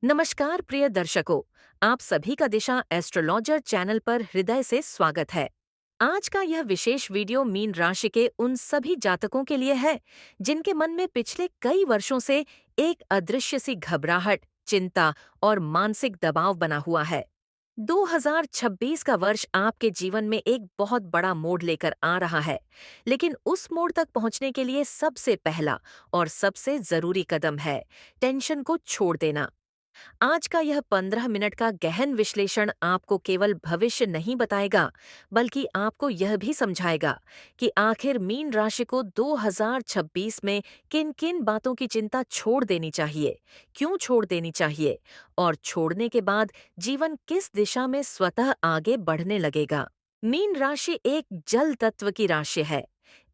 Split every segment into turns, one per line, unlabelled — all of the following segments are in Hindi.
नमस्कार प्रिय दर्शकों, आप सभी का दिशा एस्ट्रोलॉजर चैनल पर हृदय से स्वागत है। आज का यह विशेष वीडियो मीन राशि के उन सभी जातकों के लिए है जिनके मन में पिछले कई वर्षों से एक अदृश्य सी घबराहट, चिंता और मानसिक दबाव बना हुआ है। 2026 का वर्ष आपके जीवन में एक बहुत बड़ा मोड़ लेकर आ रहा है, लेकिन उस मोड़ तक पहुंचने के लिए सबसे पहला और सबसे जरूरी कदम है टेंशन को छोड़ देना। आज का यह 15 मिनट का गहन विश्लेषण आपको केवल भविष्य नहीं बताएगा, बल्कि आपको यह भी समझाएगा कि आखिर मीन राशि को 2026 में किन किन बातों की चिंता छोड़ देनी चाहिए, क्यों छोड़ देनी चाहिए और छोड़ने के बाद जीवन किस दिशा में स्वतः आगे बढ़ने लगेगा। मीन राशि एक जल तत्व की राशि है।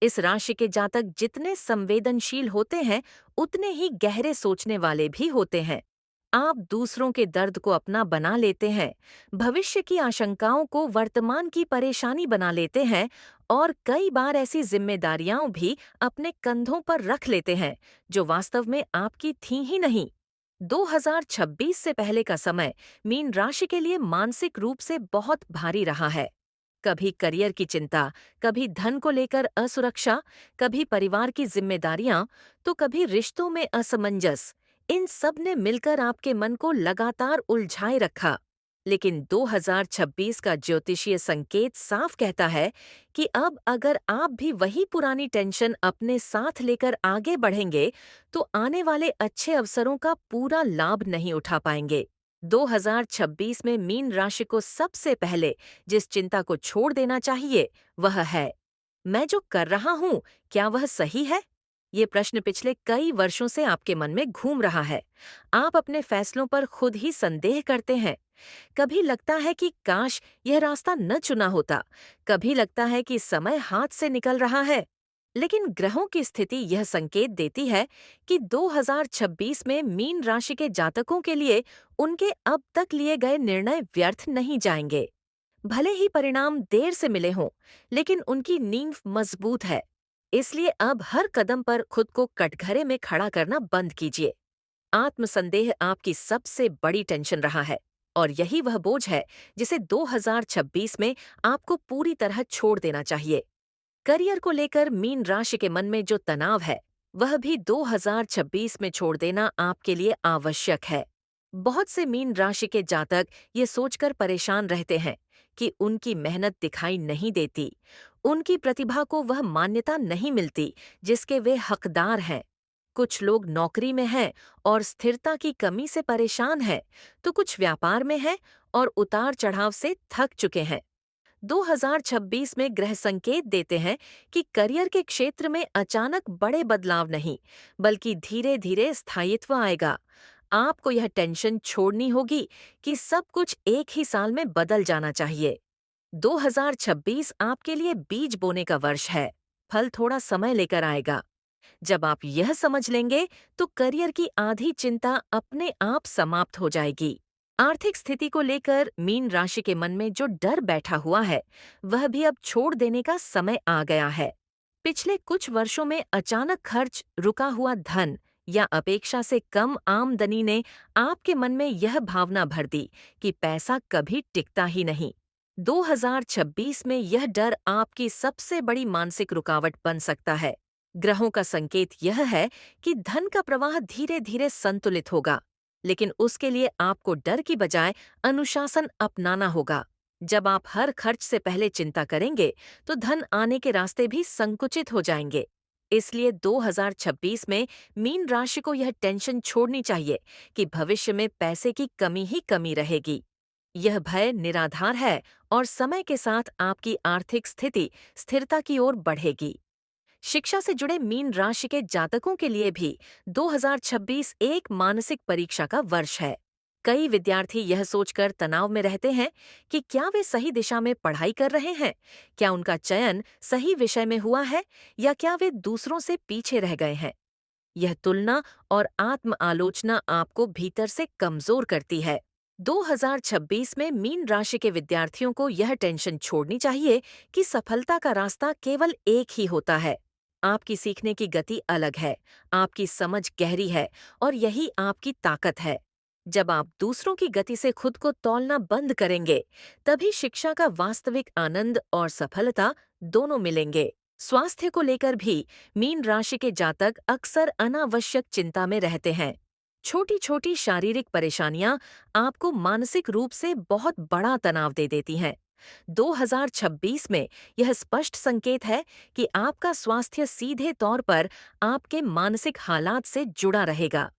इस राशि के जातक जितने संवेदनशील होते हैं, उतने ही गहरे सोचने वाले भी होते हैं। आप दूसरों के दर्द को अपना बना लेते हैं, भविष्य की आशंकाओं को वर्तमान की परेशानी बना लेते हैं और कई बार ऐसी जिम्मेदारियां भी अपने कंधों पर रख लेते हैं जो वास्तव में आपकी थी ही नहीं। 2026 से पहले का समय मीन राशि के लिए मानसिक रूप से बहुत भारी रहा है। कभी करियर की चिंता, कभी धन को लेकर असुरक्षा, कभी परिवार की जिम्मेदारियां, तो कभी रिश्तों में असमंजस। इन सब ने मिलकर आपके मन को लगातार उलझाए रखा। लेकिन 2026 का ज्योतिषीय संकेत साफ कहता है कि अब अगर आप भी वही पुरानी टेंशन अपने साथ लेकर आगे बढ़ेंगे, तो आने वाले अच्छे अवसरों का पूरा लाभ नहीं उठा पाएंगे। 2026 में मीन राशि को सबसे पहले जिस चिंता को छोड़ देना चाहिए, वह है, मैं जो कर रहा हूँ, क्या वह सही है? ये प्रश्न पिछले कई वर्षों से आपके मन में घूम रहा है। आप अपने फैसलों पर खुद ही संदेह करते हैं। कभी लगता है कि काश यह रास्ता न चुना होता, कभी लगता है कि समय हाथ से निकल रहा है। लेकिन ग्रहों की स्थिति यह संकेत देती है कि 2026 में मीन राशि के जातकों के लिए उनके अब तक लिए गए निर्णय व्यर्थ नहीं जाएंगे। भले ही परिणाम देर से मिले हों, लेकिन उनकी नींव मजबूत है। इसलिए अब हर कदम पर खुद को कटघरे में खड़ा करना बंद कीजिए। आत्मसंदेह आपकी सबसे बड़ी टेंशन रहा है और यही वह बोझ है जिसे 2026 में आपको पूरी तरह छोड़ देना चाहिए। करियर को लेकर मीन राशि के मन में जो तनाव है, वह भी 2026 में छोड़ देना आपके लिए आवश्यक है। बहुत से मीन राशि के जातक ये सोचकर परेशान रहते हैं कि उनकी मेहनत दिखाई नहीं देती, उनकी प्रतिभा को वह मान्यता नहीं मिलती जिसके वे हकदार हैं। कुछ लोग नौकरी में हैं और स्थिरता की कमी से परेशान हैं, तो कुछ व्यापार में हैं और उतार चढ़ाव से थक चुके हैं। 2026 में ग्रह संकेत देते हैं कि करियर के क्षेत्र में अचानक बड़े बदलाव नहीं, बल्कि धीरे धीरे स्थायित्व आएगा। आपको यह टेंशन छोड़नी होगी कि सब कुछ एक ही साल में बदल जाना चाहिए। 2026 आपके लिए बीज बोने का वर्ष है। फल थोड़ा समय लेकर आएगा। जब आप यह समझ लेंगे, तो करियर की आधी चिंता अपने आप समाप्त हो जाएगी। आर्थिक स्थिति को लेकर मीन राशि के मन में जो डर बैठा हुआ है, वह भी अब छोड़ देने का समय आ गया है। पिछले कुछ वर्षों में अचानक खर्च, रुका हुआ धन या अपेक्षा से कम आमदनी ने आपके मन में यह भावना भर दी कि पैसा कभी टिकता ही नहीं। 2026 में यह डर आपकी सबसे बड़ी मानसिक रुकावट बन सकता है। ग्रहों का संकेत यह है कि धन का प्रवाह धीरे धीरे संतुलित होगा, लेकिन उसके लिए आपको डर की बजाय अनुशासन अपनाना होगा। जब आप हर खर्च से पहले चिंता करेंगे, तो धन आने के रास्ते भी संकुचित हो जाएंगे। इसलिए 2026 में मीन राशि को यह टेंशन छोड़नी चाहिए कि भविष्य में पैसे की कमी ही कमी रहेगी। यह भय निराधार है और समय के साथ आपकी आर्थिक स्थिति स्थिरता की ओर बढ़ेगी। शिक्षा से जुड़े मीन राशि के जातकों के लिए भी 2026 एक मानसिक परीक्षा का वर्ष है। कई विद्यार्थी यह सोचकर तनाव में रहते हैं कि क्या वे सही दिशा में पढ़ाई कर रहे हैं, क्या उनका चयन सही विषय में हुआ है या क्या वे दूसरों से पीछे रह गए हैं। यह तुलना और आत्म आलोचना आपको भीतर से कमजोर करती है। 2026 में मीन राशि के विद्यार्थियों को यह टेंशन छोड़नी चाहिए कि सफलता का रास्ता केवल एक ही होता है। आपकी सीखने की गति अलग है, आपकी समझ गहरी है और यही आपकी ताकत है। जब आप दूसरों की गति से खुद को तौलना बंद करेंगे, तभी शिक्षा का वास्तविक आनंद और सफलता दोनों मिलेंगे। स्वास्थ्य को लेकर भी मीन राशि के जातक अक्सर अनावश्यक चिंता में रहते हैं। छोटी छोटी शारीरिक परेशानियां आपको मानसिक रूप से बहुत बड़ा तनाव दे देती हैं। 2026 में यह स्पष्ट संकेत है कि आपका स्वास्थ्य सीधे तौर पर आपके मानसिक हालात से जुड़ा रहेगा।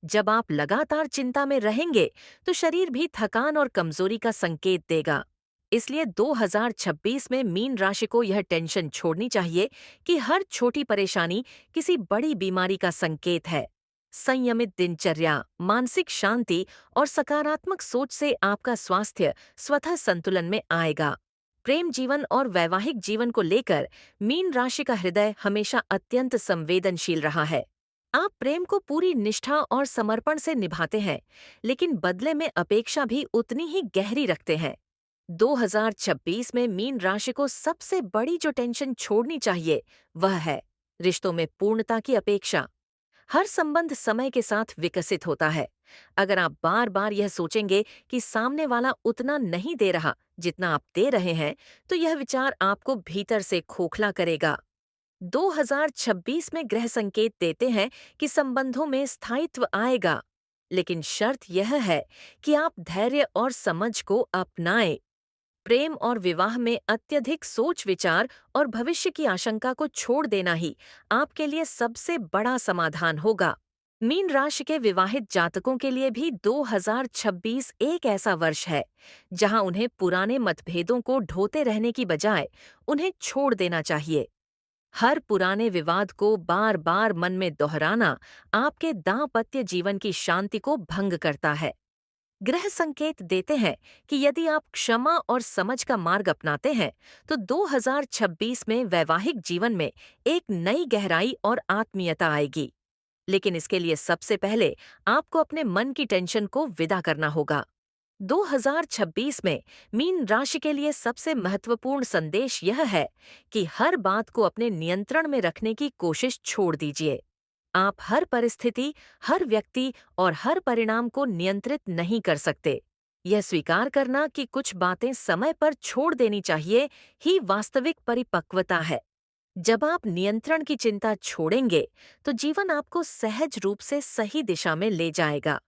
जब आप लगातार चिंता में रहेंगे, तो शरीर भी थकान और कमजोरी का संकेत देगा। इसलिए 2026 में मीन राशि को यह टेंशन छोड़नी चाहिए कि हर छोटी परेशानी किसी बड़ी बीमारी का संकेत है। संयमित दिनचर्या, मानसिक शांति और सकारात्मक सोच से आपका स्वास्थ्य स्वतः संतुलन में आएगा। प्रेम जीवन और वैवाहिक जीवन को लेकर मीन राशि का हृदय हमेशा अत्यंत संवेदनशील रहा है। आप प्रेम को पूरी निष्ठा और समर्पण से निभाते हैं, लेकिन बदले में अपेक्षा भी उतनी ही गहरी रखते हैं। 2026 में मीन राशि को सबसे बड़ी जो टेंशन छोड़नी चाहिए, वह है रिश्तों में पूर्णता की अपेक्षा। हर संबंध समय के साथ विकसित होता है। अगर आप बार बार यह सोचेंगे कि सामने वाला उतना नहीं दे रहा जितना आप दे रहे हैं, तो यह विचार आपको भीतर से खोखला करेगा। 2026 में ग्रह संकेत देते हैं कि संबंधों में स्थायित्व आएगा, लेकिन शर्त यह है कि आप धैर्य और समझ को अपनाएं। प्रेम और विवाह में अत्यधिक सोच विचार और भविष्य की आशंका को छोड़ देना ही आपके लिए सबसे बड़ा समाधान होगा। मीन राशि के विवाहित जातकों के लिए भी 2026 एक ऐसा वर्ष है जहां उन्हें पुराने मतभेदों को ढोते रहने की बजाय उन्हें छोड़ देना चाहिए। हर पुराने विवाद को बार बार मन में दोहराना आपके दाम्पत्य जीवन की शांति को भंग करता है। ग्रह संकेत देते हैं कि यदि आप क्षमा और समझ का मार्ग अपनाते हैं, तो 2026 में वैवाहिक जीवन में एक नई गहराई और आत्मीयता आएगी। लेकिन इसके लिए सबसे पहले आपको अपने मन की टेंशन को विदा करना होगा। 2026 में मीन राशि के लिए सबसे महत्वपूर्ण संदेश यह है कि हर बात को अपने नियंत्रण में रखने की कोशिश छोड़ दीजिए। आप हर परिस्थिति, हर व्यक्ति और हर परिणाम को नियंत्रित नहीं कर सकते। यह स्वीकार करना कि कुछ बातें समय पर छोड़ देनी चाहिए ही वास्तविक परिपक्वता है। जब आप नियंत्रण की चिंता छोड़ेंगे, तो जीवन आपको सहज रूप से सही दिशा में ले जाएगा।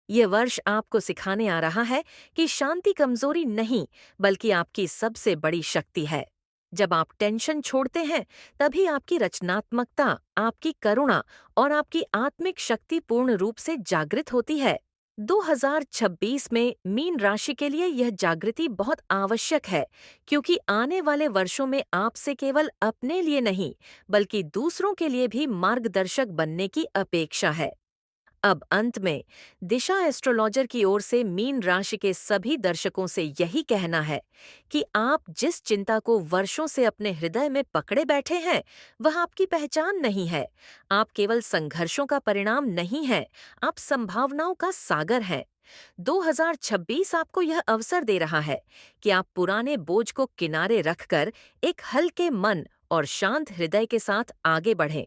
ये वर्ष आपको सिखाने आ रहा है कि शांति कमजोरी नहीं, बल्कि आपकी सबसे बड़ी शक्ति है। जब आप टेंशन छोड़ते हैं, तभी आपकी रचनात्मकता, आपकी करुणा और आपकी आत्मिक शक्ति पूर्ण रूप से जागृत होती है। 2026 में मीन राशि के लिए यह जागृति बहुत आवश्यक है, क्योंकि आने वाले वर्षों में आपसे केवल अपने लिए नहीं, बल्कि दूसरों के लिए भी मार्गदर्शक बनने की अपेक्षा है। अब अंत में दिशा एस्ट्रोलॉजर की ओर से मीन राशि के सभी दर्शकों से यही कहना है कि आप जिस चिंता को वर्षों से अपने हृदय में पकड़े बैठे हैं, वह आपकी पहचान नहीं है। आप केवल संघर्षों का परिणाम नहीं हैं, आप संभावनाओं का सागर हैं। 2026 आपको यह अवसर दे रहा है कि आप पुराने बोझ को किनारे रखकर एक हल्के मन और शांत हृदय के साथ आगे बढ़ें।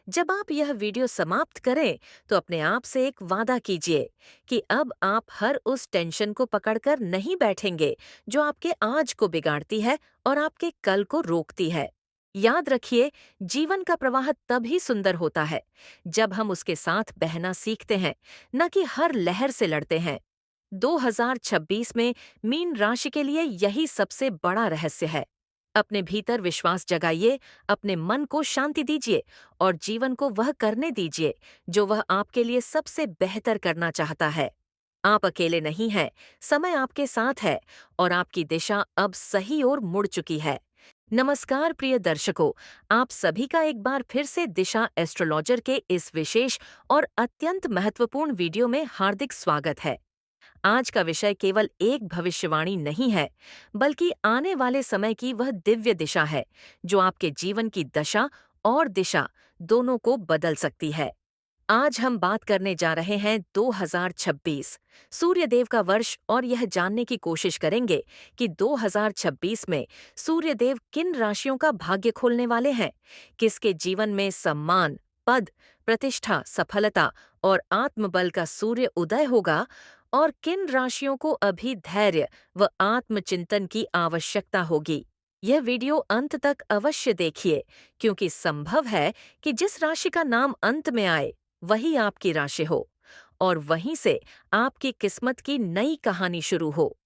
जब आप यह वीडियो समाप्त करें, तो अपने आप से एक वादा कीजिए कि अब आप हर उस टेंशन को पकड़कर नहीं बैठेंगे जो आपके आज को बिगाड़ती है और आपके कल को रोकती है। याद रखिए, जीवन का प्रवाह तभी सुंदर होता है जब हम उसके साथ बहना सीखते हैं, न कि हर लहर से लड़ते हैं। 2026 में मीन राशि के लिए यही सबसे बड़ा रहस्य है। अपने भीतर विश्वास जगाइए, अपने मन को शांति दीजिए और जीवन को वह करने दीजिए जो वह आपके लिए सबसे बेहतर करना चाहता है। आप अकेले नहीं हैं, समय आपके साथ है और आपकी दिशा अब सही ओर मुड़ चुकी है। नमस्कार प्रिय दर्शकों, आप सभी का एक बार फिर से दिशा एस्ट्रोलॉजर के इस विशेष और अत्यंत महत्वपूर्ण वीडियो में हार्दिक स्वागत है। आज का विषय केवल एक भविष्यवाणी नहीं है, बल्कि आने वाले समय की वह दिव्य दिशा है जो आपके जीवन की दशा और दिशा दोनों को बदल सकती है। आज हम बात करने जा रहे हैं 2026 सूर्यदेव का वर्ष और यह जानने की कोशिश करेंगे कि 2026 में सूर्यदेव किन राशियों का भाग्य खोलने वाले हैं, किसके जीवन में सम्मान, पद, प्रतिष्ठा, सफलता और आत्मबल का सूर्य उदय होगा और किन राशियों को अभी धैर्य व आत्मचिंतन की आवश्यकता होगी। यह वीडियो अंत तक अवश्य देखिए, क्योंकि संभव है कि जिस राशि का नाम अंत में आए वही आपकी राशि हो और वहीं से आपकी किस्मत की नई कहानी शुरू हो।